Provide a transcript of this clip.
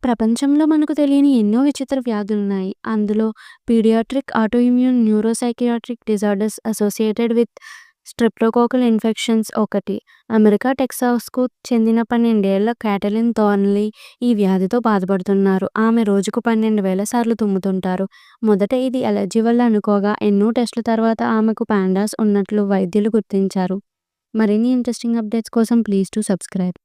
ప్రపంచంలో మనకు తెలియని ఎన్నో విచిత్ర వ్యాధులున్నాయి. అందులో pediatric autoimmune neuropsychiatric disorders associated with streptococcal infections ఒకటి. అమెరికా టెక్సాస్‌కు చెందిన 12 ఏళ్ల కాటలిన్ థార్న్లీ ఈ వ్యాధితో బాధపడుతున్నారు. ఆమె రోజుకు 12,000 సార్లు తుమ్ముతుంటారు. మొదట ఇది అలెర్జీ వల్ల అనుకోగా, ఎన్నో టెస్టుల తర్వాత ఆమెకు పాండాస్ ఉన్నట్లు వైద్యులు గుర్తించారు. మరిన్ని ఇంట్రెస్టింగ్ అప్డేట్స్ కోసం ప్లీజ్ డు సబ్స్క్రైబ్.